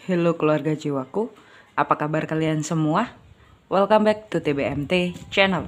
Halo keluarga jiwaku, apa kabar kalian semua? Welcome back to TBMT channel.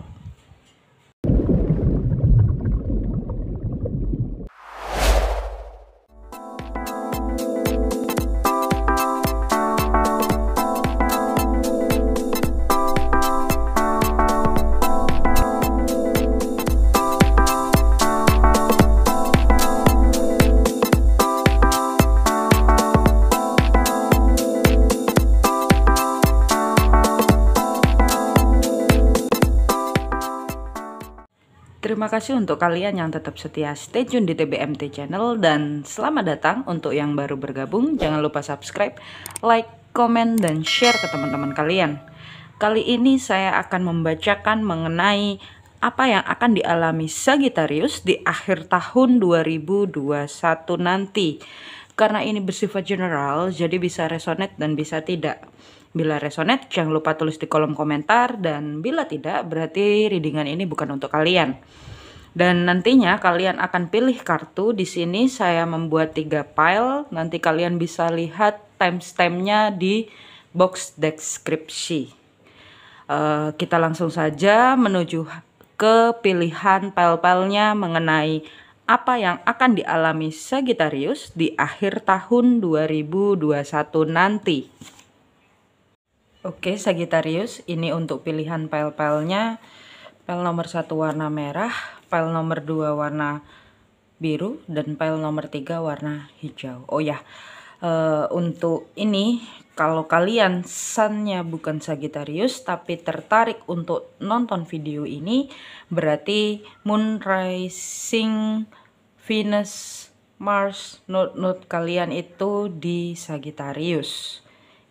Terima kasih untuk kalian yang tetap setia stay tune di TBMT channel, dan selamat datang untuk yang baru bergabung. Jangan lupa subscribe, like, komen, dan share ke teman-teman kalian. Kali ini saya akan membacakan mengenai apa yang akan dialami Sagittarius di akhir tahun 2021 nanti. Karena ini bersifat general, jadi bisa resonate dan bisa tidak. Bila resonate, jangan lupa tulis di kolom komentar, dan bila tidak, berarti readingan ini bukan untuk kalian. Dan nantinya kalian akan pilih kartu. Di sini saya membuat 3 pile. Nanti kalian bisa lihat timestampnya di box deskripsi. Kita langsung saja menuju ke pilihan pile-pilenya mengenai apa yang akan dialami Sagittarius di akhir tahun 2021 nanti. Oke Sagittarius, ini untuk pilihan pile-pilenya. Pile nomor 1 warna merah, pile nomor 2 warna biru, dan pile nomor 3 warna hijau. Oh ya, untuk ini kalau kalian sunnya bukan Sagittarius tapi tertarik untuk nonton video ini, berarti Moon, Rising, Venus, Mars, node kalian itu di Sagittarius.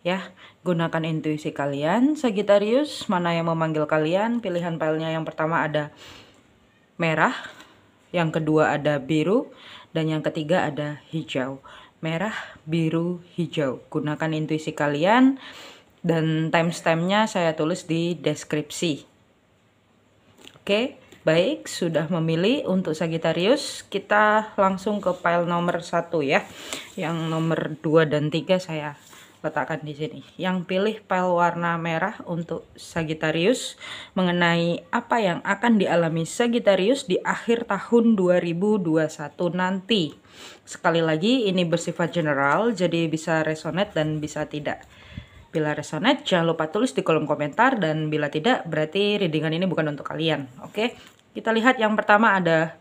Ya, gunakan intuisi kalian Sagittarius, mana yang memanggil kalian. Pilihan filenya yang pertama ada merah, yang kedua ada biru, dan yang ketiga ada hijau. Merah, biru, hijau. Gunakan intuisi kalian, dan timestampnya saya tulis di deskripsi. Oke, baik, sudah memilih untuk Sagittarius. Kita langsung ke pile nomor 1 ya. Yang nomor 2 dan 3 saya letakkan di sini. Yang pilih pile warna merah untuk Sagittarius mengenai apa yang akan dialami Sagittarius di akhir tahun 2021 nanti. Sekali lagi, ini bersifat general, jadi bisa resonate dan bisa tidak. Bila resonate, jangan lupa tulis di kolom komentar, dan bila tidak, berarti readingan ini bukan untuk kalian. Oke, kita lihat yang pertama ada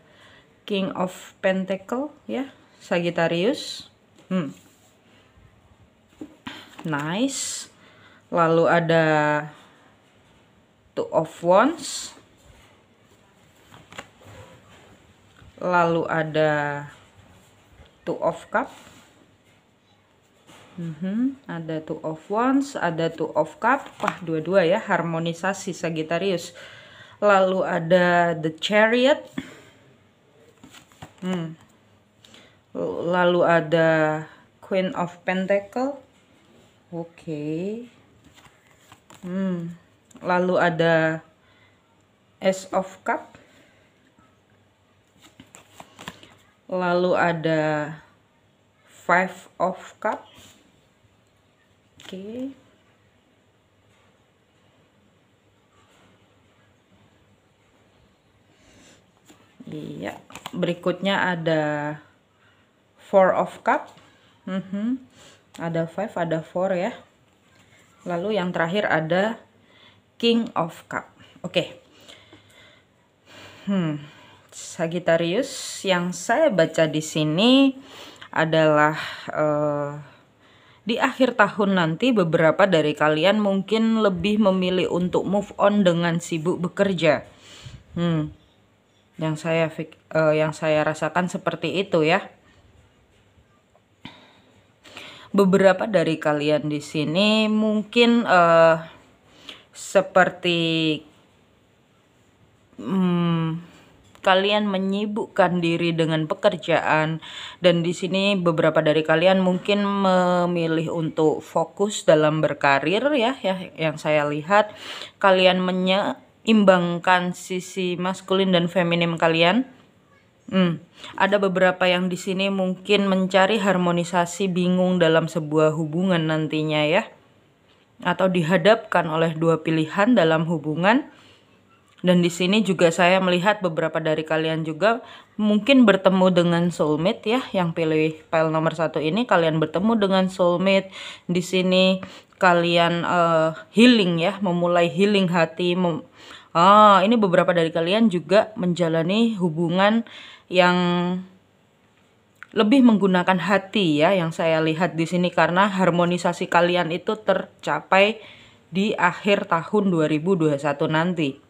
King of Pentacle ya, Sagittarius. Nice. Lalu ada Two of Wands. Lalu ada Two of Cup. Ada Two of Wands, ada Two of Cup. Wah, dua-dua ya, harmonisasi Sagittarius. Lalu ada The Chariot. Lalu ada Queen of Pentacle. Oke. Lalu ada Ace of Cup. Lalu ada Five of Cup. Oke. Iya, berikutnya ada Four of Cup. Ada 5, ada 4 ya. Lalu yang terakhir ada King of Cup. Oke. Sagittarius, yang saya baca di sini adalah di akhir tahun nanti beberapa dari kalian mungkin lebih memilih untuk move on dengan sibuk bekerja. Yang saya rasakan seperti itu ya. Beberapa dari kalian di sini mungkin seperti kalian menyibukkan diri dengan pekerjaan, dan di sini beberapa dari kalian mungkin memilih untuk fokus dalam berkarir ya, yang saya lihat kalian menyeimbangkan sisi maskulin dan feminim kalian. Ada beberapa yang di sini mungkin mencari harmonisasi, bingung dalam sebuah hubungan nantinya ya. Atau dihadapkan oleh dua pilihan dalam hubungan. Dan di sini juga saya melihat beberapa dari kalian juga mungkin bertemu dengan soulmate ya, yang pilih pile nomor 1 ini kalian bertemu dengan soulmate. Di sini kalian healing ya, memulai healing hati. Ini beberapa dari kalian juga menjalani hubungan yang lebih menggunakan hati ya, yang saya lihat di sini, karena harmonisasi kalian itu tercapai di akhir tahun 2021 nanti.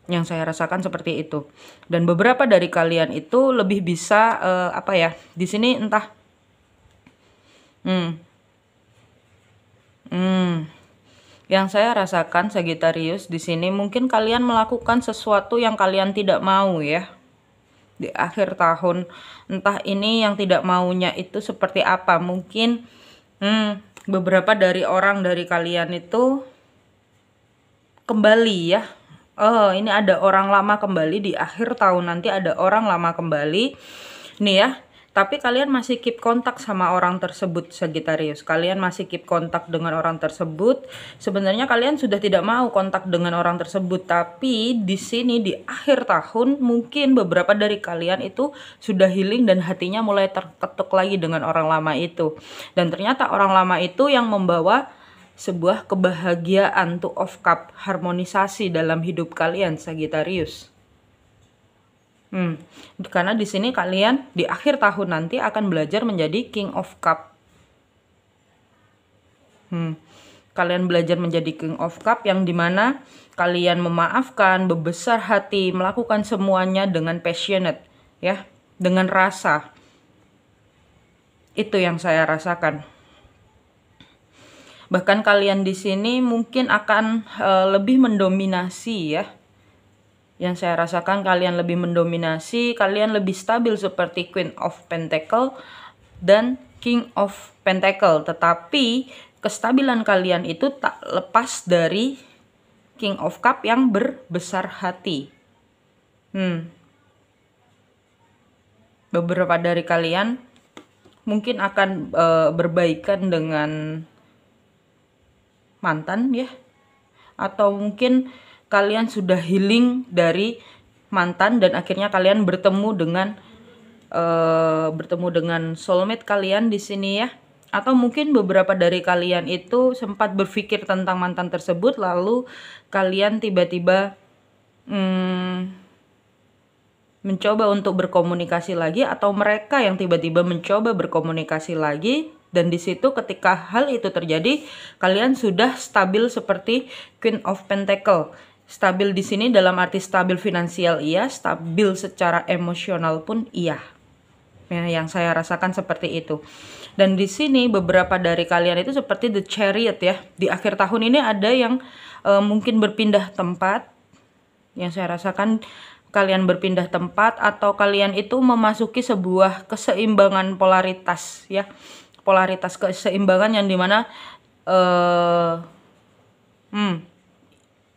Yang saya rasakan seperti itu. Dan beberapa dari kalian itu lebih bisa apa ya? Di sini entah yang saya rasakan Sagittarius di sini, mungkin kalian melakukan sesuatu yang kalian tidak mau ya. Di akhir tahun, entah ini yang tidak maunya itu seperti apa. Mungkin beberapa dari orang dari kalian itu kembali ya. Ini ada orang lama kembali di akhir tahun nanti, ada orang lama kembali nih ya. Tapi kalian masih keep kontak sama orang tersebut Sagittarius. Kalian masih keep kontak dengan orang tersebut. Sebenarnya kalian sudah tidak mau kontak dengan orang tersebut, tapi di sini di akhir tahun mungkin beberapa dari kalian itu sudah healing dan hatinya mulai terketuk lagi dengan orang lama itu. Dan ternyata orang lama itu yang membawa sebuah kebahagiaan, Two of Cup, harmonisasi dalam hidup kalian Sagittarius. Karena di sini kalian di akhir tahun nanti akan belajar menjadi King of Cup. Kalian belajar menjadi King of Cup yang dimana kalian memaafkan, berbesar hati, melakukan semuanya dengan passionate ya, dengan rasa. Itu yang saya rasakan. Bahkan kalian di sini mungkin akan lebih mendominasi ya. Yang saya rasakan kalian lebih mendominasi, kalian lebih stabil seperti Queen of Pentacle dan King of Pentacle. Tetapi kestabilan kalian itu tak lepas dari King of Cup yang berbesar hati. Beberapa dari kalian mungkin akan berbaikan dengan mantan ya. Atau mungkin kalian sudah healing dari mantan dan akhirnya kalian bertemu dengan soulmate kalian di sini ya. Atau mungkin beberapa dari kalian itu sempat berpikir tentang mantan tersebut, lalu kalian tiba-tiba mencoba untuk berkomunikasi lagi, atau mereka yang tiba-tiba mencoba berkomunikasi lagi. Dan di situ ketika hal itu terjadi, kalian sudah stabil seperti Queen of Pentacle. Stabil di sini dalam arti stabil finansial iya, stabil secara emosional pun iya. Ya, yang saya rasakan seperti itu. Dan di sini beberapa dari kalian itu seperti The Chariot ya. Di akhir tahun ini ada yang mungkin berpindah tempat. Yang saya rasakan kalian berpindah tempat, atau kalian itu memasuki sebuah keseimbangan polaritas ya. Polaritas keseimbangan yang dimana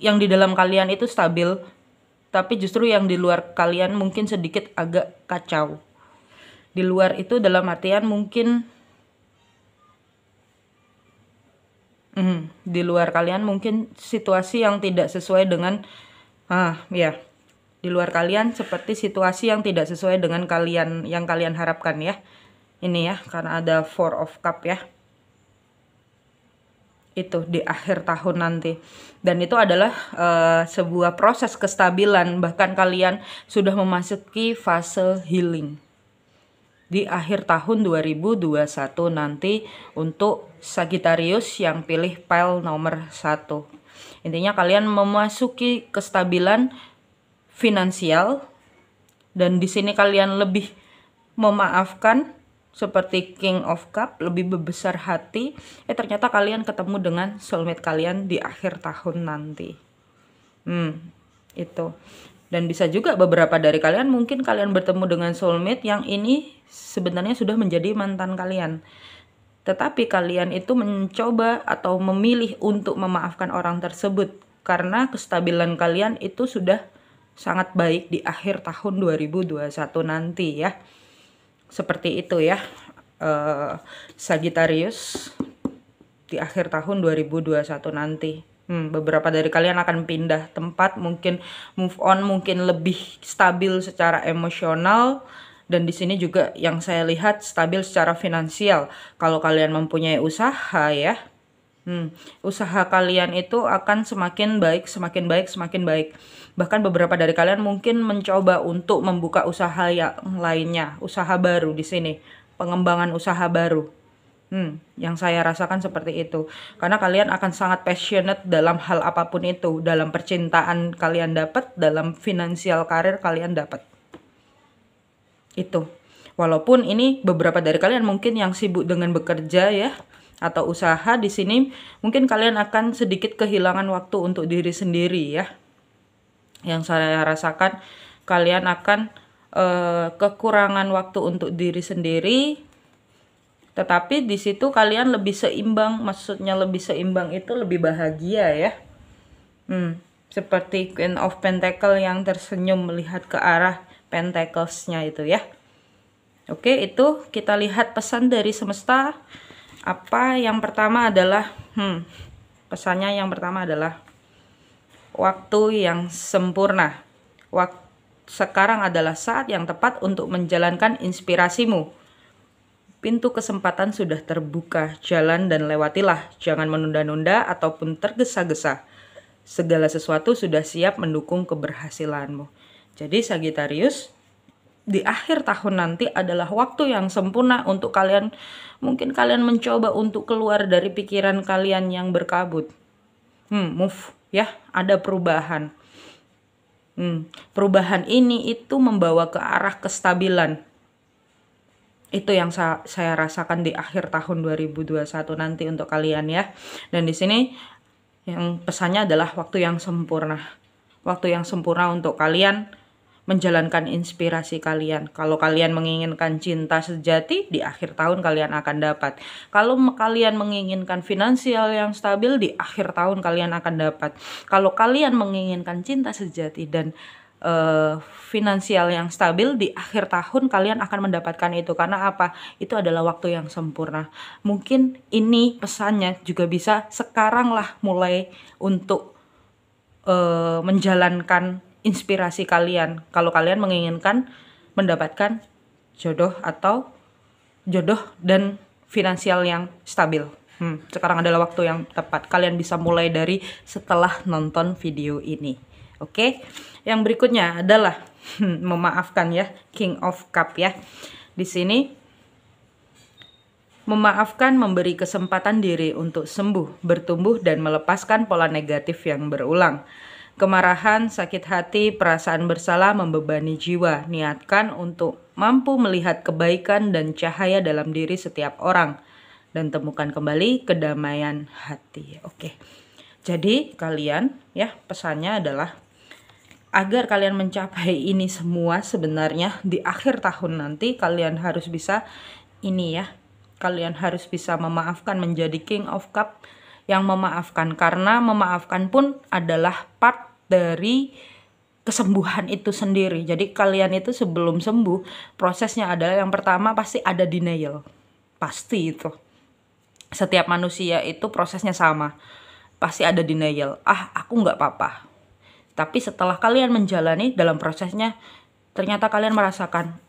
yang di dalam kalian itu stabil, tapi justru yang di luar kalian mungkin sedikit agak kacau. Di luar itu dalam artian mungkin di luar kalian mungkin situasi yang tidak sesuai dengan di luar kalian seperti situasi yang tidak sesuai dengan kalian, yang kalian harapkan ya. Ini ya, karena ada Four of Cup ya. Itu di akhir tahun nanti. Dan itu adalah sebuah proses kestabilan, bahkan kalian sudah memasuki fase healing di akhir tahun 2021 nanti untuk Sagittarius yang pilih pile nomor 1. Intinya kalian memasuki kestabilan finansial, dan di sini kalian lebih memaafkan seperti King of Cup, lebih berbesar hati. Ternyata kalian ketemu dengan soulmate kalian di akhir tahun nanti. Itu. Dan bisa juga beberapa dari kalian mungkin kalian bertemu dengan soulmate yang ini sebenarnya sudah menjadi mantan kalian. Tetapi kalian itu mencoba atau memilih untuk memaafkan orang tersebut karena kestabilan kalian itu sudah sangat baik di akhir tahun 2021 nanti ya. Seperti itu ya, Sagittarius di akhir tahun 2021 nanti. Beberapa dari kalian akan pindah tempat, mungkin move on, mungkin lebih stabil secara emosional. Dan di sini juga yang saya lihat stabil secara finansial. Kalau kalian mempunyai usaha ya, usaha kalian itu akan semakin baik, semakin baik, semakin baik. Bahkan beberapa dari kalian mungkin mencoba untuk membuka usaha yang lainnya, usaha baru di sini, pengembangan usaha baru. Yang saya rasakan seperti itu. Karena kalian akan sangat passionate dalam hal apapun itu. Dalam percintaan kalian dapat, dalam finansial karir kalian dapat. Itu. Walaupun ini beberapa dari kalian mungkin yang sibuk dengan bekerja ya, atau usaha, di sini mungkin kalian akan sedikit kehilangan waktu untuk diri sendiri ya. Yang saya rasakan kalian akan kekurangan waktu untuk diri sendiri, tetapi di situ kalian lebih seimbang. Maksudnya lebih seimbang itu lebih bahagia ya. Seperti Queen of Pentacle yang tersenyum melihat ke arah Pentacles-nya itu ya. Oke, itu kita lihat pesan dari semesta. Apa yang pertama adalah pesannya yang pertama adalah waktu yang sempurna. Sekarang adalah saat yang tepat untuk menjalankan inspirasimu. Pintu kesempatan sudah terbuka, jalan dan lewatilah. Jangan menunda-nunda ataupun tergesa-gesa. Segala sesuatu sudah siap mendukung keberhasilanmu. Jadi Sagittarius, di akhir tahun nanti adalah waktu yang sempurna untuk kalian. Mungkin kalian mencoba untuk keluar dari pikiran kalian yang berkabut. Move ya, ada perubahan. Perubahan ini itu membawa ke arah kestabilan. Itu yang saya rasakan di akhir tahun 2021 nanti untuk kalian ya. Dan di sini yang pesannya adalah waktu yang sempurna. Waktu yang sempurna untuk kalian menjalankan inspirasi kalian. Kalau kalian menginginkan cinta sejati, di akhir tahun kalian akan dapat. Kalau kalian menginginkan finansial yang stabil, di akhir tahun kalian akan dapat. Kalau kalian menginginkan cinta sejati dan finansial yang stabil, di akhir tahun kalian akan mendapatkan itu. Karena apa? Itu adalah waktu yang sempurna. Mungkin ini pesannya juga bisa sekarang lah mulai untuk menjalankan inspirasi kalian. Kalau kalian menginginkan mendapatkan jodoh atau jodoh dan finansial yang stabil, sekarang adalah waktu yang tepat. Kalian bisa mulai dari setelah nonton video ini. Oke, yang berikutnya adalah memaafkan ya, King of Cup ya. Di sini memaafkan memberi kesempatan diri untuk sembuh, bertumbuh dan melepaskan pola negatif yang berulang. Kemarahan, sakit hati, perasaan bersalah membebani jiwa. Niatkan untuk mampu melihat kebaikan dan cahaya dalam diri setiap orang. Dan temukan kembali kedamaian hati. Oke. Jadi kalian ya, pesannya adalah agar kalian mencapai ini semua sebenarnya di akhir tahun nanti kalian harus bisa ini ya. Kalian harus bisa memaafkan, menjadi King of Cup yang memaafkan. Karena memaafkan pun adalah part dari kesembuhan itu sendiri. Jadi kalian itu sebelum sembuh, prosesnya adalah yang pertama pasti ada denial. Pasti itu. Setiap manusia itu prosesnya sama. Pasti ada denial. Aku nggak apa-apa. Tapi setelah kalian menjalani dalam prosesnya, ternyata kalian merasakan,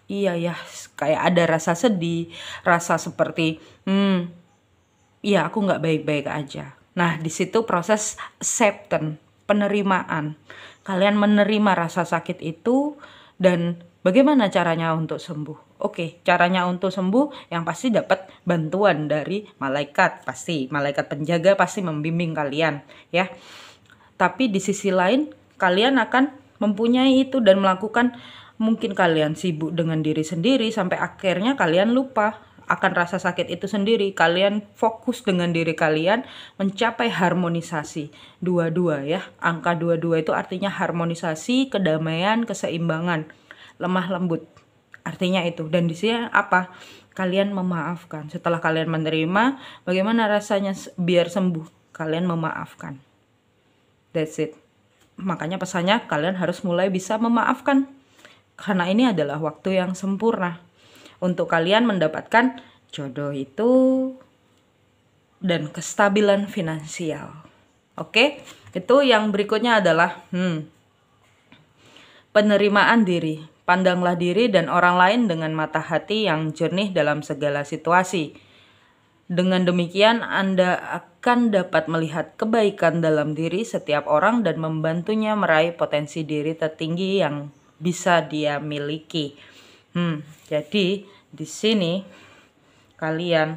iya ya, kayak ada rasa sedih, rasa seperti, iya aku nggak baik-baik aja. Nah di situ proses acceptance, penerimaan. Kalian menerima rasa sakit itu dan bagaimana caranya untuk sembuh? Oke, caranya untuk sembuh yang pasti dapat bantuan dari malaikat, pasti malaikat penjaga pasti membimbing kalian ya. Tapi di sisi lain kalian akan mempunyai itu dan melakukan, mungkin kalian sibuk dengan diri sendiri sampai akhirnya kalian lupa akan rasa sakit itu sendiri. Kalian fokus dengan diri kalian mencapai harmonisasi dua-dua ya. Angka 22 itu artinya harmonisasi, kedamaian, keseimbangan, lemah lembut. Artinya itu. Dan di sini apa? Kalian memaafkan. Setelah kalian menerima, bagaimana rasanya biar sembuh? Kalian memaafkan. That's it. Makanya pesannya kalian harus mulai bisa memaafkan. Karena ini adalah waktu yang sempurna untuk kalian mendapatkan jodoh itu dan kestabilan finansial. Oke, itu yang berikutnya adalah penerimaan diri. Pandanglah diri dan orang lain dengan mata hati yang jernih dalam segala situasi. Dengan demikian, Anda akan dapat melihat kebaikan dalam diri setiap orang dan membantunya meraih potensi diri tertinggi yang bisa dia miliki. Jadi di sini kalian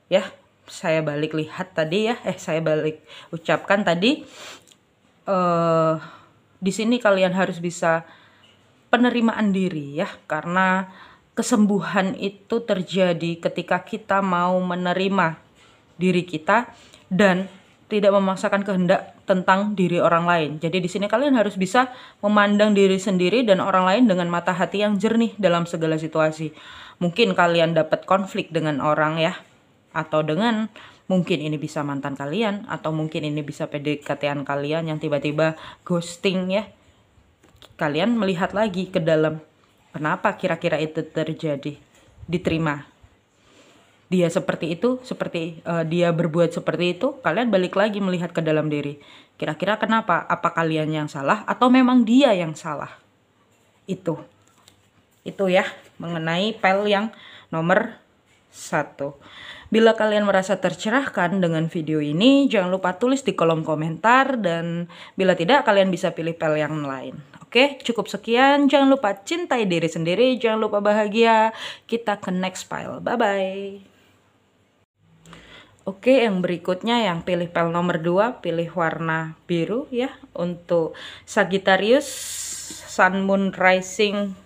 ya, saya balik lihat tadi ya, saya balik ucapkan tadi. Di sini kalian harus bisa penerimaan diri ya, karena kesembuhan itu terjadi ketika kita mau menerima diri kita dan tidak memaksakan kehendak tentang diri orang lain. Jadi di sini kalian harus bisa memandang diri sendiri dan orang lain dengan mata hati yang jernih dalam segala situasi. Mungkin kalian dapat konflik dengan orang ya, atau dengan mungkin ini bisa mantan kalian, atau mungkin ini bisa PDKT-an kalian yang tiba-tiba ghosting ya. Kalian melihat lagi ke dalam, kenapa kira-kira itu terjadi? Diterima. Dia seperti itu, dia berbuat seperti itu, kalian balik lagi melihat ke dalam diri. Kira-kira kenapa? Apa kalian yang salah atau memang dia yang salah? Itu ya, mengenai pel yang nomor 1. Bila kalian merasa tercerahkan dengan video ini, jangan lupa tulis di kolom komentar, dan bila tidak, kalian bisa pilih pel yang lain. Oke, cukup sekian. Jangan lupa cintai diri sendiri, jangan lupa bahagia. Kita ke next file. Bye-bye. Oke, yang berikutnya yang pilih pel nomor 2, pilih warna biru ya. Untuk Sagittarius, Sun, Moon, Rising,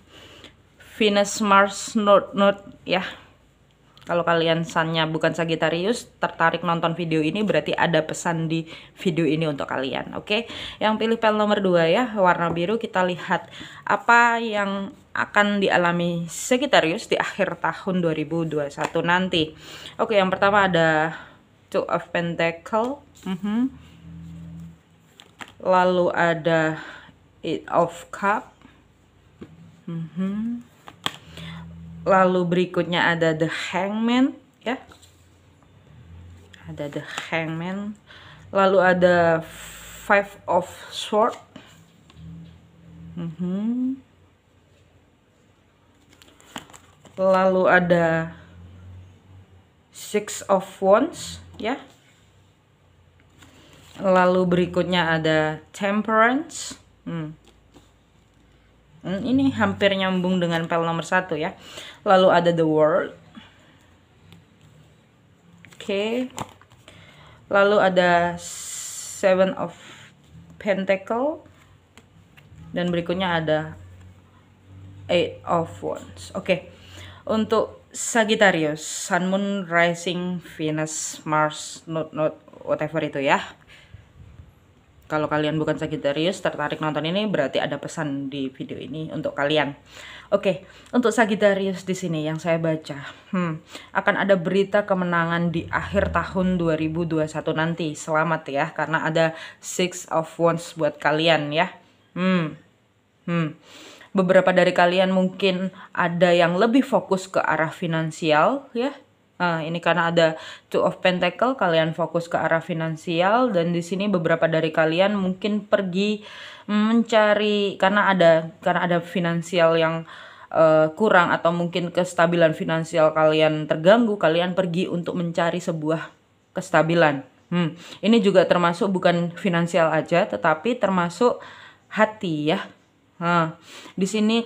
Venus, Mars, North ya. Kalau kalian sunnya bukan Sagittarius, tertarik nonton video ini, berarti ada pesan di video ini untuk kalian. Oke, yang pilih pel nomor 2 ya, warna biru, kita lihat apa yang akan dialami Sagittarius di akhir tahun 2021 nanti. Oke, yang pertama ada Two of Pentacles, lalu ada Eight of Cups, lalu berikutnya ada The Hangman ya, ada The Hangman, lalu ada Five of Swords, lalu ada Six of Wands ya, lalu berikutnya ada Temperance. Ini hampir nyambung dengan pel nomor 1 ya. Lalu ada The World. Oke. Lalu ada Seven of Pentacles. Dan berikutnya ada Eight of Wands. Oke. Untuk Sagittarius, Sun, Moon, Rising, Venus, Mars, North, whatever itu ya. Kalau kalian bukan Sagittarius, tertarik nonton ini, berarti ada pesan di video ini untuk kalian. Oke, untuk Sagittarius di sini yang saya baca, akan ada berita kemenangan di akhir tahun 2021 nanti. Selamat ya, karena ada Six of Wands buat kalian ya. Beberapa dari kalian mungkin ada yang lebih fokus ke arah finansial ya. Ini karena ada Two of Pentacles, kalian fokus ke arah finansial, dan di sini beberapa dari kalian mungkin pergi mencari karena ada finansial yang kurang, atau mungkin kestabilan finansial kalian terganggu, kalian pergi untuk mencari sebuah kestabilan. Ini juga termasuk bukan finansial aja, tetapi termasuk hati ya. Di sini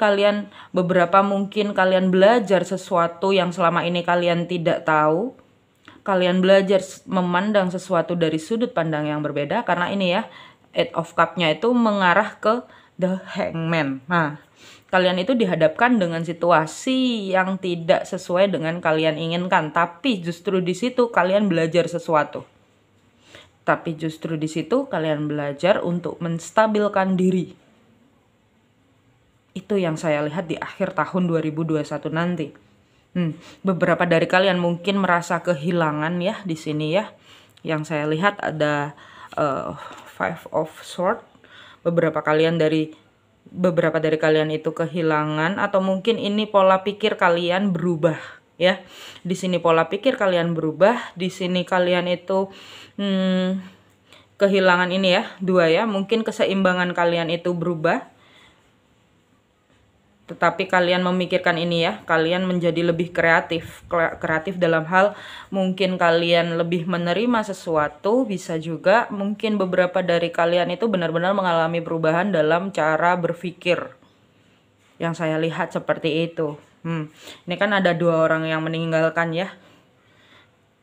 beberapa mungkin kalian belajar sesuatu yang selama ini kalian tidak tahu. Kalian belajar memandang sesuatu dari sudut pandang yang berbeda, karena ini ya, Eight of Cups-nya itu mengarah ke The Hangman. Kalian itu dihadapkan dengan situasi yang tidak sesuai dengan kalian inginkan, tapi justru di situ kalian belajar sesuatu. Tapi justru di situ kalian belajar untuk menstabilkan diri. Itu yang saya lihat di akhir tahun 2021 nanti. Beberapa dari kalian mungkin merasa kehilangan ya di sini ya. Yang saya lihat ada Five of Swords. beberapa dari kalian itu kehilangan, atau mungkin ini pola pikir kalian berubah ya. Di sini pola pikir kalian berubah, di sini kalian itu kehilangan ini ya, 2 ya, mungkin keseimbangan kalian itu berubah. Tetapi kalian memikirkan ini ya, kalian menjadi lebih kreatif dalam hal mungkin kalian lebih menerima sesuatu, bisa juga mungkin beberapa dari kalian itu benar-benar mengalami perubahan dalam cara berpikir. Yang saya lihat seperti itu. Ini kan ada 2 orang yang meninggalkan ya.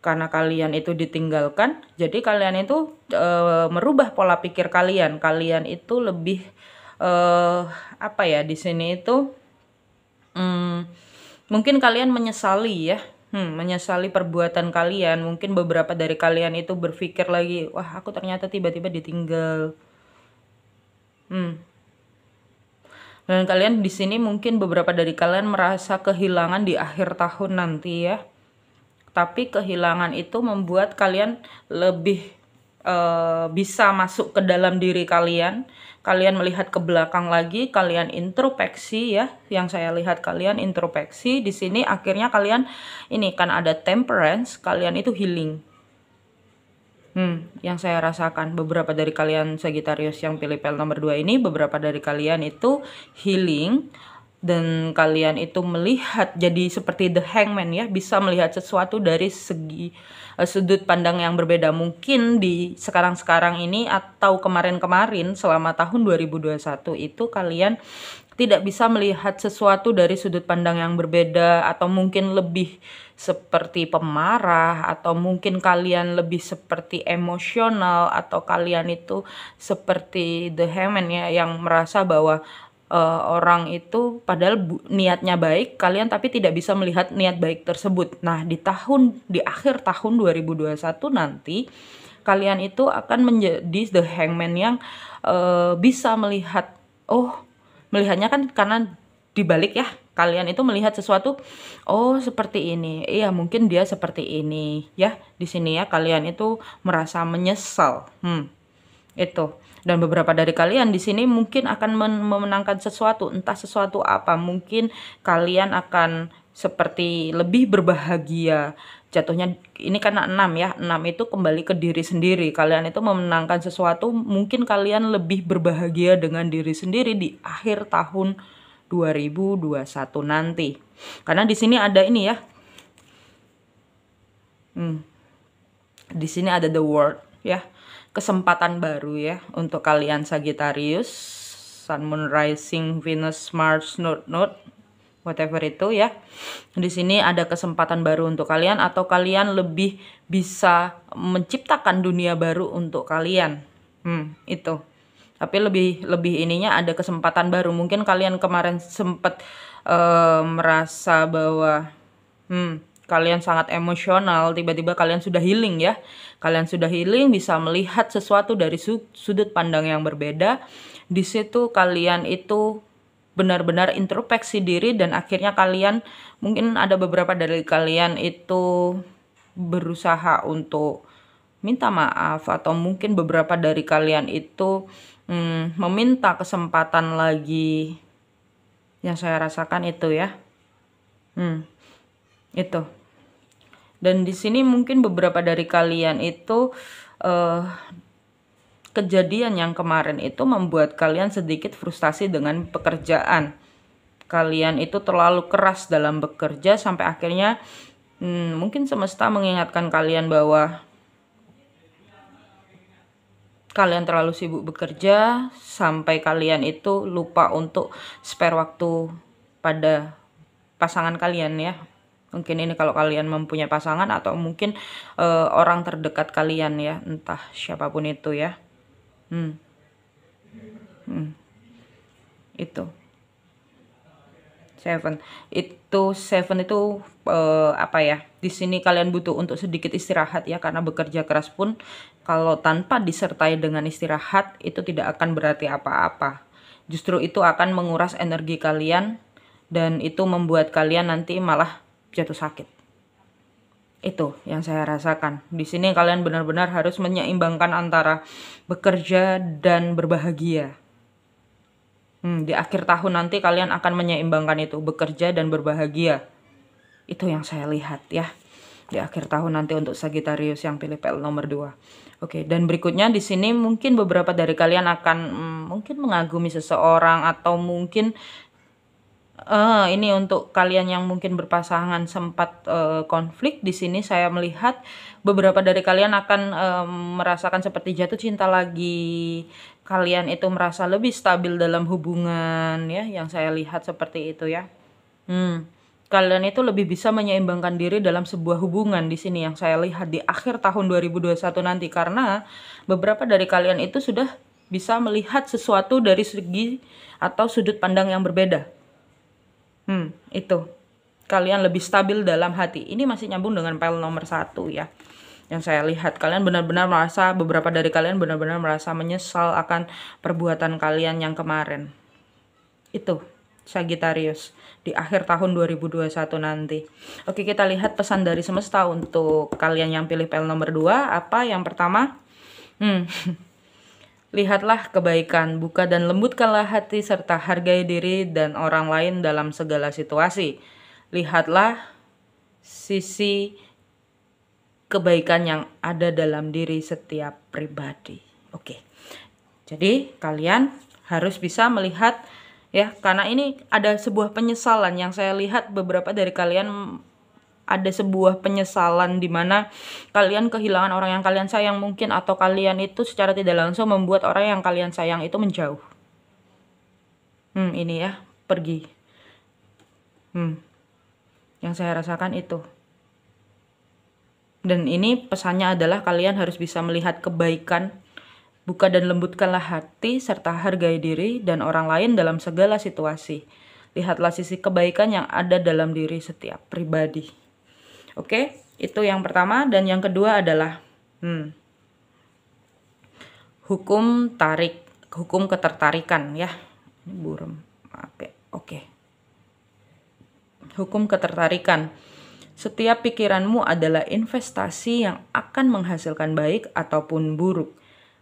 Karena kalian itu ditinggalkan, jadi kalian itu merubah pola pikir kalian. Kalian itu lebih apa ya, di sini itu mungkin kalian menyesali ya, menyesali perbuatan kalian. Mungkin beberapa dari kalian itu berpikir lagi, wah aku ternyata tiba-tiba ditinggal. Dan kalian di sini mungkin beberapa dari kalian merasa kehilangan di akhir tahun nanti ya. Tapi kehilangan itu membuat kalian lebih bisa masuk ke dalam diri kalian. Kalian melihat ke belakang lagi, kalian introspeksi ya. Yang saya lihat kalian introspeksi di sini, akhirnya kalian ini kan ada temperance, kalian itu healing. Yang saya rasakan beberapa dari kalian Sagittarius yang pilih pel nomor 2 ini, beberapa dari kalian itu healing. Dan kalian itu melihat jadi seperti the hangman ya, bisa melihat sesuatu dari segi sudut pandang yang berbeda. Mungkin di sekarang-sekarang ini atau kemarin-kemarin selama tahun 2021 itu kalian tidak bisa melihat sesuatu dari sudut pandang yang berbeda, atau mungkin lebih seperti pemarah, atau mungkin kalian lebih seperti emosional, atau kalian itu seperti the hangman ya, yang merasa bahwa orang itu padahal niatnya baik kalian, tapi tidak bisa melihat niat baik tersebut. Nah, di akhir tahun 2021 nanti kalian itu akan menjadi the hangman yang bisa melihat, melihatnya kan karena dibalik ya, kalian itu melihat sesuatu, seperti ini, iya mungkin dia seperti ini ya. Di sini ya kalian itu merasa menyesal, itu. Dan beberapa dari kalian di sini mungkin akan memenangkan sesuatu, entah sesuatu apa. Mungkin kalian akan seperti lebih berbahagia. Jatuhnya ini karena 6 ya. 6 itu kembali ke diri sendiri. Kalian itu memenangkan sesuatu, mungkin kalian lebih berbahagia dengan diri sendiri di akhir tahun 2021 nanti. Karena di sini ada ini ya. Di sini ada the world ya. Kesempatan baru ya untuk kalian Sagittarius, Sun, Moon, Rising, Venus, Mars, Node, whatever itu ya. Di sini ada kesempatan baru untuk kalian, atau kalian lebih bisa menciptakan dunia baru untuk kalian. Itu. Tapi lebih ininya ada kesempatan baru. Mungkin kalian kemarin sempat merasa bahwa kalian sangat emosional, tiba-tiba kalian sudah healing ya. Kalian sudah healing, bisa melihat sesuatu dari sudut pandang yang berbeda. Di situ kalian itu benar-benar introspeksi diri, dan akhirnya kalian, mungkin ada beberapa dari kalian itu berusaha untuk minta maaf, atau mungkin beberapa dari kalian itu meminta kesempatan lagi. Yang saya rasakan itu ya. Itu. Dan di sini mungkin beberapa dari kalian itu kejadian yang kemarin itu membuat kalian sedikit frustasi dengan pekerjaan. Kalian itu terlalu keras dalam bekerja sampai akhirnya mungkin semesta mengingatkan kalian bahwa kalian terlalu sibuk bekerja sampai kalian itu lupa untuk spare waktu pada pasangan kalian ya. Mungkin ini kalau kalian mempunyai pasangan, atau mungkin orang terdekat kalian ya, entah siapapun itu ya. Itu 7 itu apa ya, di sini kalian butuh untuk sedikit istirahat ya, karena bekerja keras pun kalau tanpa disertai dengan istirahat itu tidak akan berarti apa-apa. Justru itu akan menguras energi kalian, dan itu membuat kalian nanti malah jatuh sakit. Itu yang saya rasakan. Di sini kalian benar-benar harus menyeimbangkan antara bekerja dan berbahagia. Di akhir tahun nanti kalian akan menyeimbangkan itu, bekerja dan berbahagia. Itu yang saya lihat ya. Di akhir tahun nanti untuk Sagittarius yang pilih PL nomor 2. Oke, dan berikutnya di sini mungkin beberapa dari kalian akan mungkin mengagumi seseorang, atau mungkin ini untuk kalian yang mungkin berpasangan sempat konflik. Di sini saya melihat beberapa dari kalian akan merasakan seperti jatuh cinta lagi. Kalian itu merasa lebih stabil dalam hubungan ya, yang saya lihat seperti itu ya. Kalian itu lebih bisa menyeimbangkan diri dalam sebuah hubungan di sini yang saya lihat di akhir tahun 2021 nanti, karena beberapa dari kalian itu sudah bisa melihat sesuatu dari segi atau sudut pandang yang berbeda. Itu. Kalian lebih stabil dalam hati. Ini masih nyambung dengan PL nomor 1 ya. Yang saya lihat kalian benar-benar merasa, beberapa dari kalian benar-benar merasa menyesal akan perbuatan kalian yang kemarin. Itu Sagittarius di akhir tahun 2021 nanti. Oke, kita lihat pesan dari semesta untuk kalian yang pilih PL nomor 2. Apa yang pertama? Lihatlah kebaikan, buka dan lembutkanlah hati, serta hargai diri dan orang lain dalam segala situasi. Lihatlah sisi kebaikan yang ada dalam diri setiap pribadi. Oke. Jadi kalian harus bisa melihat ya, karena ini ada sebuah penyesalan yang saya lihat beberapa dari kalian ada sebuah penyesalan di mana kalian kehilangan orang yang kalian sayang mungkin, atau kalian itu secara tidak langsung membuat orang yang kalian sayang itu menjauh. Ini ya, pergi. Yang saya rasakan itu. Dan ini pesannya adalah kalian harus bisa melihat kebaikan, buka dan lembutkanlah hati, serta hargai diri dan orang lain dalam segala situasi. Lihatlah sisi kebaikan yang ada dalam diri setiap pribadi. Oke, itu yang pertama. Dan yang kedua adalah hukum ketertarikan ya. Ini burem. Oke. Hukum ketertarikan. Setiap pikiranmu adalah investasi yang akan menghasilkan baik ataupun buruk.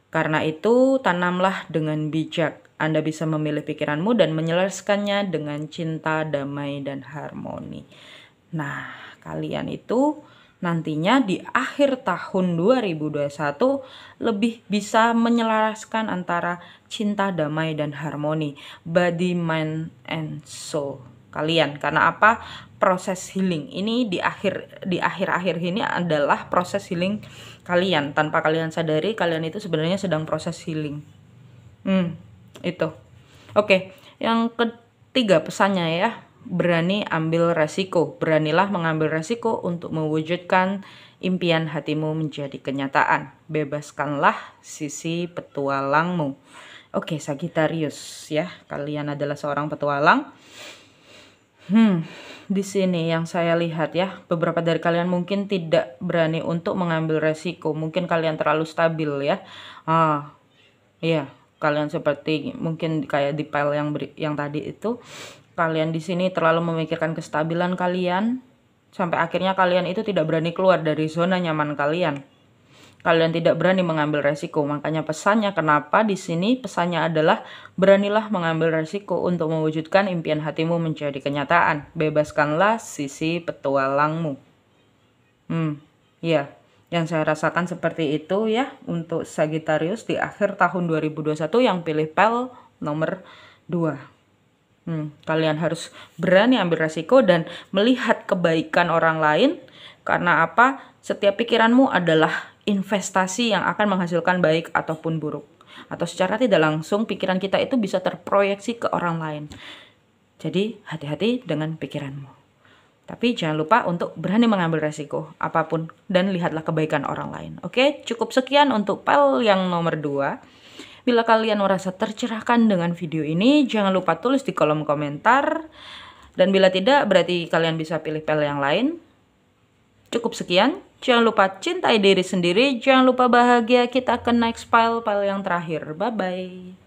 Karena itu, tanamlah dengan bijak. Anda bisa memilih pikiranmu dan menyelaraskannya dengan cinta, damai, dan harmoni. Nah, kalian itu nantinya di akhir tahun 2021 lebih bisa menyelaraskan antara cinta, damai, dan harmoni, body, mind, and soul kalian. Karena apa? Proses healing ini di akhir-akhir ini adalah proses healing kalian. Tanpa kalian sadari, kalian itu sebenarnya sedang proses healing. Itu. Oke, yang ketiga pesannya ya. Berani ambil resiko. Beranilah mengambil resiko untuk mewujudkan impian hatimu menjadi kenyataan. Bebaskanlah sisi petualangmu. Oke, Sagittarius ya. Kalian adalah seorang petualang. Di sini yang saya lihat ya, beberapa dari kalian mungkin tidak berani untuk mengambil resiko. Mungkin kalian terlalu stabil ya. Iya, kalian seperti mungkin kayak di pile yang tadi itu. Kalian di sini terlalu memikirkan kestabilan kalian sampai akhirnya kalian itu tidak berani keluar dari zona nyaman kalian. Kalian tidak berani mengambil resiko. Makanya pesannya, kenapa di sini pesannya adalah beranilah mengambil resiko untuk mewujudkan impian hatimu menjadi kenyataan. Bebaskanlah sisi petualangmu. Ya, yang saya rasakan seperti itu ya untuk Sagittarius di akhir tahun 2021 yang pilih PL nomor 2. Kalian harus berani ambil resiko dan melihat kebaikan orang lain. Karena apa? Setiap pikiranmu adalah investasi yang akan menghasilkan baik ataupun buruk. Atau secara tidak langsung pikiran kita itu bisa terproyeksi ke orang lain. Jadi hati-hati dengan pikiranmu. Tapi jangan lupa untuk berani mengambil resiko apapun dan lihatlah kebaikan orang lain. Oke, cukup sekian untuk PL yang nomor 2. Bila kalian merasa tercerahkan dengan video ini, jangan lupa tulis di kolom komentar. Dan bila tidak, berarti kalian bisa pilih PL yang lain. Cukup sekian. Jangan lupa cintai diri sendiri. Jangan lupa bahagia. Kita ke next PL yang terakhir. Bye-bye.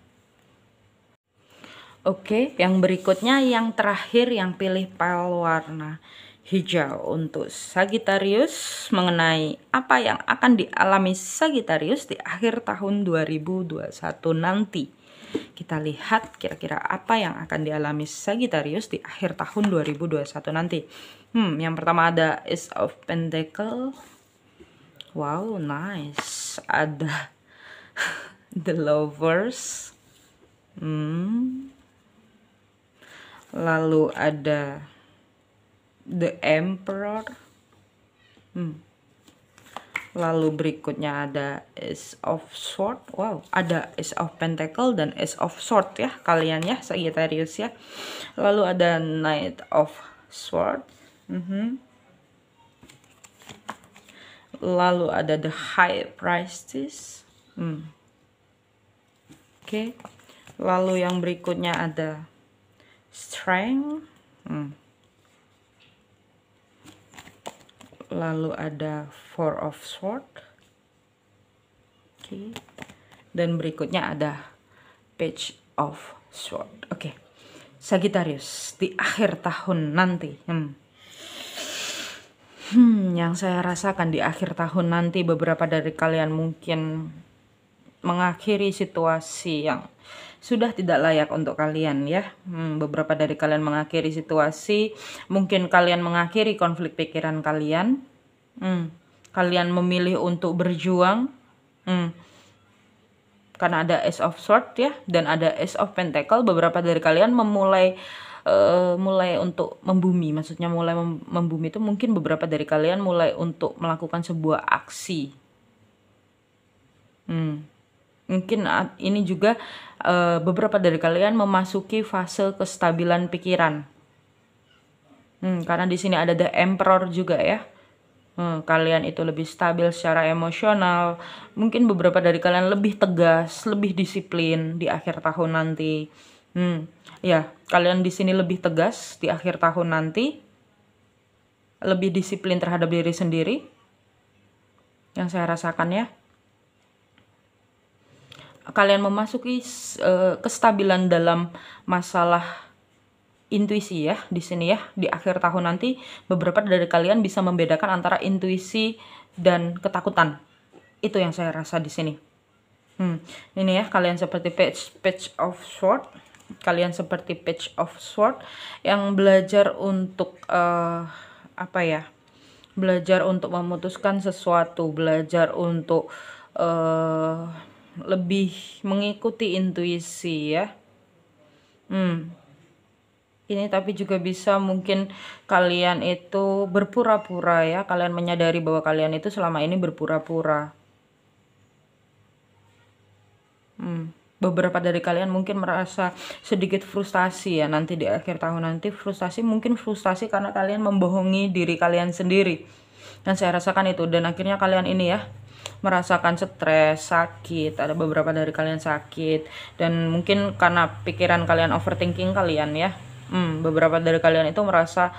Oke, yang berikutnya yang terakhir yang pilih PL warna hijau untuk Sagittarius, mengenai apa yang akan dialami Sagittarius di akhir tahun 2021 nanti. Kita lihat kira-kira apa yang akan dialami Sagittarius di akhir tahun 2021 nanti. Yang pertama ada Ace of Pentacle. Wow, nice. Ada The Lovers. Lalu ada The Emperor. Lalu berikutnya ada Ace of Sword. Wow, ada Ace of Pentacle dan Ace of Sword ya kalian ya, Sagittarius ya. Lalu ada Knight of Sword. Lalu ada The High Priestess. Oke. Lalu yang berikutnya ada Strength. Lalu ada Four of Sword. Oke. Dan berikutnya ada Page of Sword. Oke. Sagittarius di akhir tahun nanti. Yang saya rasakan di akhir tahun nanti, beberapa dari kalian mungkin mengakhiri situasi yang sudah tidak layak untuk kalian ya. Beberapa dari kalian mengakhiri situasi, mungkin kalian mengakhiri konflik pikiran kalian. Kalian memilih untuk berjuang. Karena ada Ace of Sword ya, dan ada Ace of Pentacle. Beberapa dari kalian mulai untuk membumi. Maksudnya mulai membumi itu mungkin beberapa dari kalian mulai untuk melakukan sebuah aksi. Mungkin ini juga beberapa dari kalian memasuki fase kestabilan pikiran. Karena di sini ada The Emperor juga ya. Kalian itu lebih stabil secara emosional. Mungkin beberapa dari kalian lebih tegas, lebih disiplin di akhir tahun nanti. Ya, kalian di sini lebih tegas di akhir tahun nanti. Lebih disiplin terhadap diri sendiri. Yang saya rasakan ya. Kalian memasuki kestabilan dalam masalah intuisi ya di sini ya. Di akhir tahun nanti beberapa dari kalian bisa membedakan antara intuisi dan ketakutan. Itu yang saya rasa di sini. Ini ya, kalian seperti Page of Sword. Kalian seperti Page of Sword yang belajar untuk belajar untuk memutuskan sesuatu, belajar untuk lebih mengikuti intuisi ya. Ini tapi juga bisa mungkin kalian itu berpura-pura ya. Kalian menyadari bahwa kalian itu selama ini berpura-pura. Beberapa dari kalian mungkin merasa sedikit frustasi ya nanti di akhir tahun nanti. Mungkin frustasi karena kalian membohongi diri kalian sendiri. Dan saya rasakan itu. Dan akhirnya kalian ini ya merasakan stres, sakit. Ada beberapa dari kalian sakit. Dan mungkin karena pikiran kalian overthinking kalian ya. Beberapa dari kalian itu merasa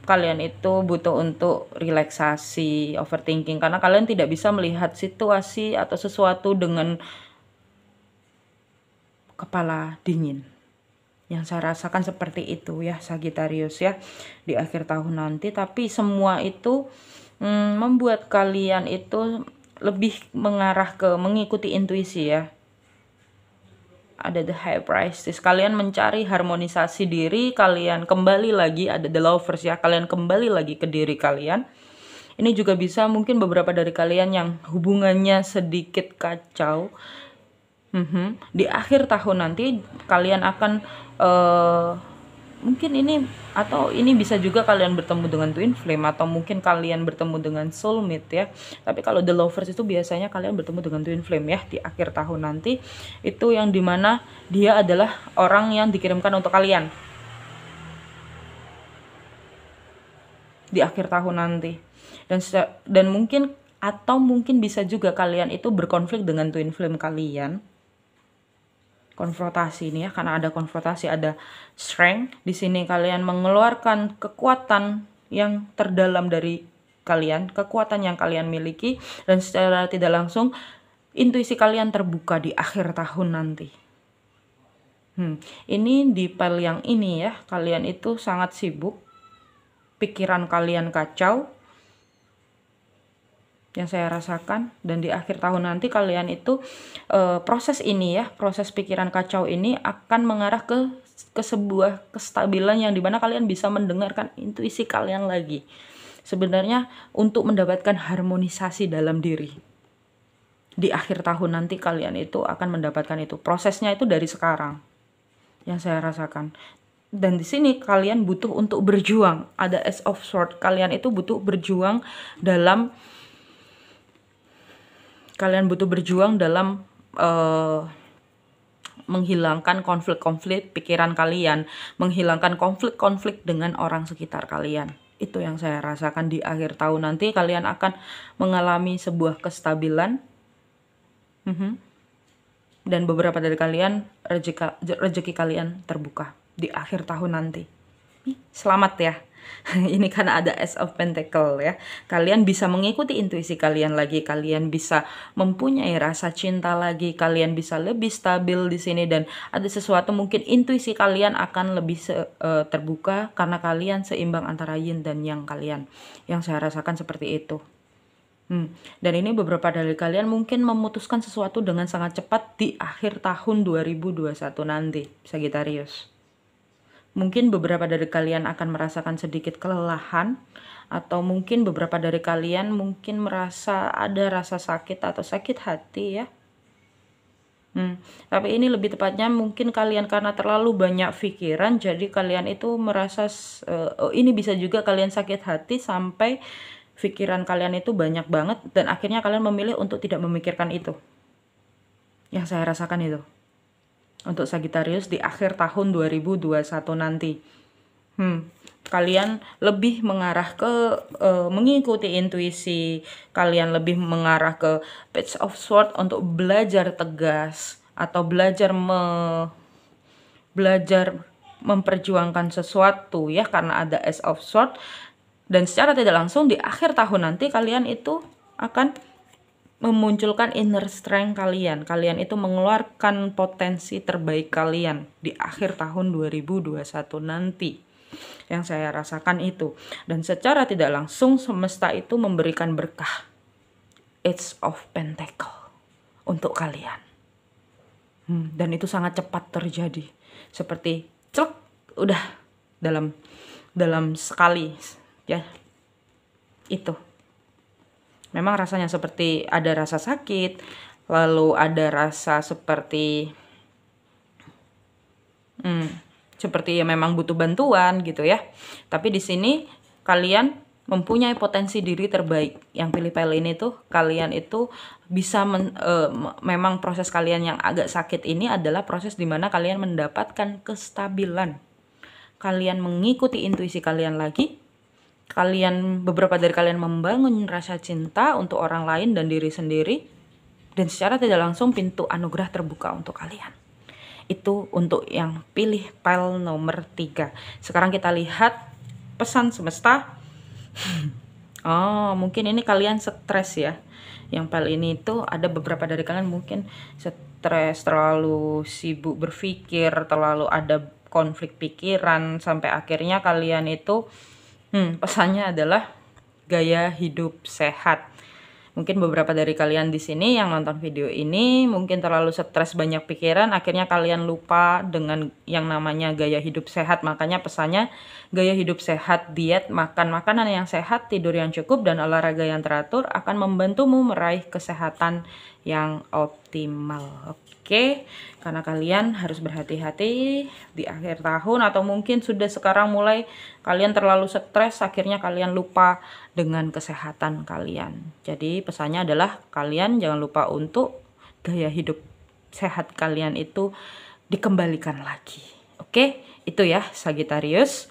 kalian itu butuh untuk relaksasi, overthinking. Karena kalian tidak bisa melihat situasi atau sesuatu dengan kepala dingin. Yang saya rasakan seperti itu ya Sagittarius ya di akhir tahun nanti. Tapi semua itu membuat kalian itu lebih mengarah ke mengikuti intuisi ya. Ada The High Priestess. Kalian mencari harmonisasi diri. Kalian kembali lagi. Ada The Lovers ya. Kalian kembali lagi ke diri kalian. Ini juga bisa mungkin beberapa dari kalian yang hubungannya sedikit kacau. Di akhir tahun nanti kalian akan mungkin ini, atau ini bisa juga kalian bertemu dengan twin flame, atau mungkin kalian bertemu dengan soulmate ya. Tapi kalau The Lovers itu biasanya kalian bertemu dengan twin flame ya di akhir tahun nanti. Itu yang dimana dia adalah orang yang dikirimkan untuk kalian di akhir tahun nanti. Dan mungkin, atau mungkin bisa juga kalian itu berkonflik dengan twin flame kalian. Konfrontasi ini ya, karena ada konfrontasi, ada strength. Di sini kalian mengeluarkan kekuatan yang terdalam dari kalian, kekuatan yang kalian miliki, dan secara tidak langsung intuisi kalian terbuka di akhir tahun nanti. Ini di pile yang ini ya, kalian itu sangat sibuk, pikiran kalian kacau, yang saya rasakan. Dan di akhir tahun nanti kalian itu proses ini ya, proses pikiran kacau ini akan mengarah ke sebuah kestabilan yang dimana kalian bisa mendengarkan intuisi kalian lagi sebenarnya untuk mendapatkan harmonisasi dalam diri. Di akhir tahun nanti kalian itu akan mendapatkan itu. Prosesnya itu dari sekarang yang saya rasakan. Dan di sini kalian butuh untuk berjuang. Ada Ace of Swords. Kalian itu butuh berjuang dalam menghilangkan konflik-konflik pikiran kalian, menghilangkan konflik-konflik dengan orang sekitar kalian. Itu yang saya rasakan di akhir tahun nanti kalian akan mengalami sebuah kestabilan. Dan beberapa dari kalian rezeki kalian terbuka di akhir tahun nanti. Selamat ya. Ini kan ada Ace of Pentacle ya. Kalian bisa mengikuti intuisi kalian lagi, kalian bisa mempunyai rasa cinta lagi, kalian bisa lebih stabil di sini dan ada sesuatu mungkin intuisi kalian akan lebih terbuka karena kalian seimbang antara yin dan yang kalian. Yang saya rasakan seperti itu. Dan ini beberapa dari kalian mungkin memutuskan sesuatu dengan sangat cepat di akhir tahun 2021 nanti, Sagittarius. Mungkin beberapa dari kalian akan merasakan sedikit kelelahan, atau mungkin beberapa dari kalian mungkin merasa ada rasa sakit atau sakit hati ya. Tapi ini lebih tepatnya mungkin kalian karena terlalu banyak pikiran, jadi kalian itu merasa ini bisa juga kalian sakit hati sampai pikiran kalian itu banyak banget dan akhirnya kalian memilih untuk tidak memikirkan itu. Yang saya rasakan itu. Untuk Sagittarius di akhir tahun 2021 nanti. Kalian lebih mengarah ke mengikuti intuisi, kalian lebih mengarah ke Page of Swords untuk belajar tegas atau belajar memperjuangkan sesuatu ya, karena ada Ace of Swords. Dan secara tidak langsung di akhir tahun nanti kalian itu akan memunculkan inner strength kalian. Kalian itu mengeluarkan potensi terbaik kalian di akhir tahun 2021 nanti. Yang saya rasakan itu. Dan secara tidak langsung semesta itu memberikan berkah. Ace of Pentacle untuk kalian. Dan itu sangat cepat terjadi. Seperti cek udah dalam sekali ya. Itu. Memang rasanya seperti ada rasa sakit, lalu ada rasa seperti ya memang butuh bantuan gitu ya. Tapi di sini kalian mempunyai potensi diri terbaik. Yang pilih pile ini tuh kalian itu bisa memang proses kalian yang agak sakit ini adalah proses dimana kalian mendapatkan kestabilan. Kalian mengikuti intuisi kalian lagi. Beberapa dari kalian membangun rasa cinta untuk orang lain dan diri sendiri, dan secara tidak langsung pintu anugerah terbuka untuk kalian. Itu untuk yang pilih pile nomor 3. Sekarang kita lihat pesan semesta. Mungkin ini kalian stres ya. Yang pile ini itu ada beberapa dari kalian mungkin stres, terlalu sibuk berpikir, terlalu ada konflik pikiran sampai akhirnya kalian itu pesannya adalah gaya hidup sehat. Mungkin beberapa dari kalian di sini yang nonton video ini mungkin terlalu stres, banyak pikiran, akhirnya kalian lupa dengan yang namanya gaya hidup sehat. Makanya pesannya gaya hidup sehat, diet, makan makanan yang sehat, tidur yang cukup, dan olahraga yang teratur akan membantumu meraih kesehatan yang optimal. Oke, karena kalian harus berhati-hati di akhir tahun, atau mungkin sudah sekarang mulai kalian terlalu stres, akhirnya kalian lupa dengan kesehatan kalian. Jadi pesannya adalah kalian jangan lupa untuk gaya hidup sehat kalian itu dikembalikan lagi. Oke, itu ya Sagittarius.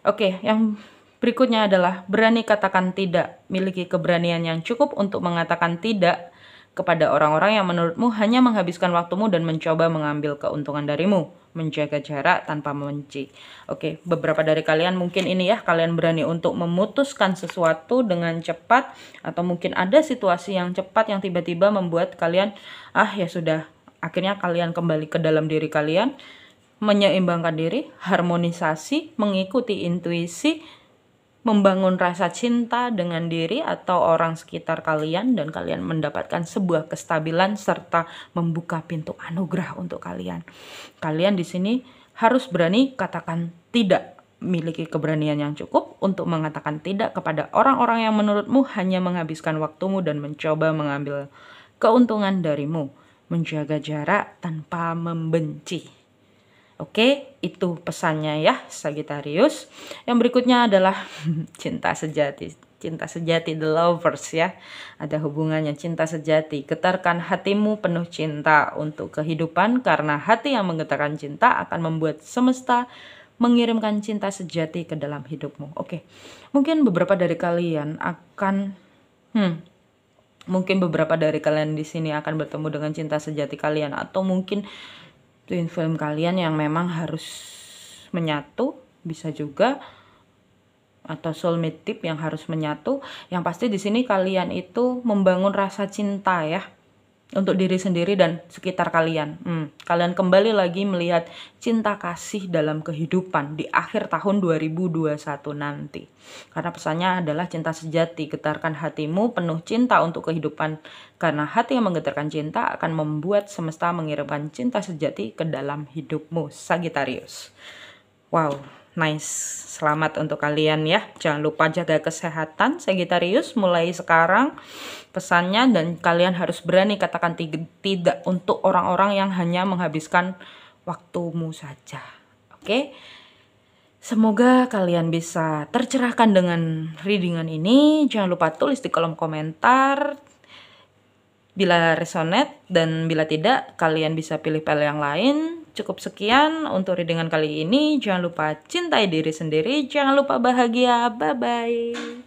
Oke, yang berikutnya adalah berani katakan tidak. Miliki keberanian yang cukup untuk mengatakan tidak kepada orang-orang yang menurutmu hanya menghabiskan waktumu dan mencoba mengambil keuntungan darimu. Menjaga jarak tanpa membenci. Oke, beberapa dari kalian mungkin ini ya, kalian berani untuk memutuskan sesuatu dengan cepat, atau mungkin ada situasi yang cepat yang tiba-tiba membuat kalian ya sudah, akhirnya kalian kembali ke dalam diri kalian, menyeimbangkan diri, harmonisasi, mengikuti intuisi, membangun rasa cinta dengan diri atau orang sekitar kalian, dan kalian mendapatkan sebuah kestabilan serta membuka pintu anugerah untuk kalian. Kalian di sini harus berani katakan tidak, miliki keberanian yang cukup untuk mengatakan tidak kepada orang-orang yang menurutmu hanya menghabiskan waktumu dan mencoba mengambil keuntungan darimu. Menjaga jarak tanpa membenci. Oke, itu pesannya ya, Sagittarius. Yang berikutnya adalah cinta sejati. Cinta sejati, the lovers ya. Ada hubungannya cinta sejati. Getarkan hatimu penuh cinta untuk kehidupan, karena hati yang menggetarkan cinta akan membuat semesta mengirimkan cinta sejati ke dalam hidupmu. Oke, mungkin beberapa dari kalian akan mungkin beberapa dari kalian di sini akan bertemu dengan cinta sejati kalian, atau mungkin twin flame kalian yang memang harus menyatu, bisa juga, atau soulmate tip yang harus menyatu. Yang pasti di sini kalian itu membangun rasa cinta ya untuk diri sendiri dan sekitar kalian. Kalian kembali lagi melihat cinta kasih dalam kehidupan di akhir tahun 2021 nanti. Karena pesannya adalah cinta sejati. Getarkan hatimu penuh cinta untuk kehidupan, karena hati yang menggetarkan cinta akan membuat semesta mengirimkan cinta sejati ke dalam hidupmu, Sagittarius. Wow, nice. Selamat untuk kalian ya. Jangan lupa jaga kesehatan, Sagittarius, mulai sekarang pesannya, dan kalian harus berani katakan tidak untuk orang-orang yang hanya menghabiskan waktumu saja. Oke? Semoga kalian bisa tercerahkan dengan readingan ini. Jangan lupa tulis di kolom komentar bila resonate, dan bila tidak kalian bisa pilih pel yang lain. Cukup sekian untuk readingan kali ini. Jangan lupa cintai diri sendiri. Jangan lupa bahagia. Bye-bye.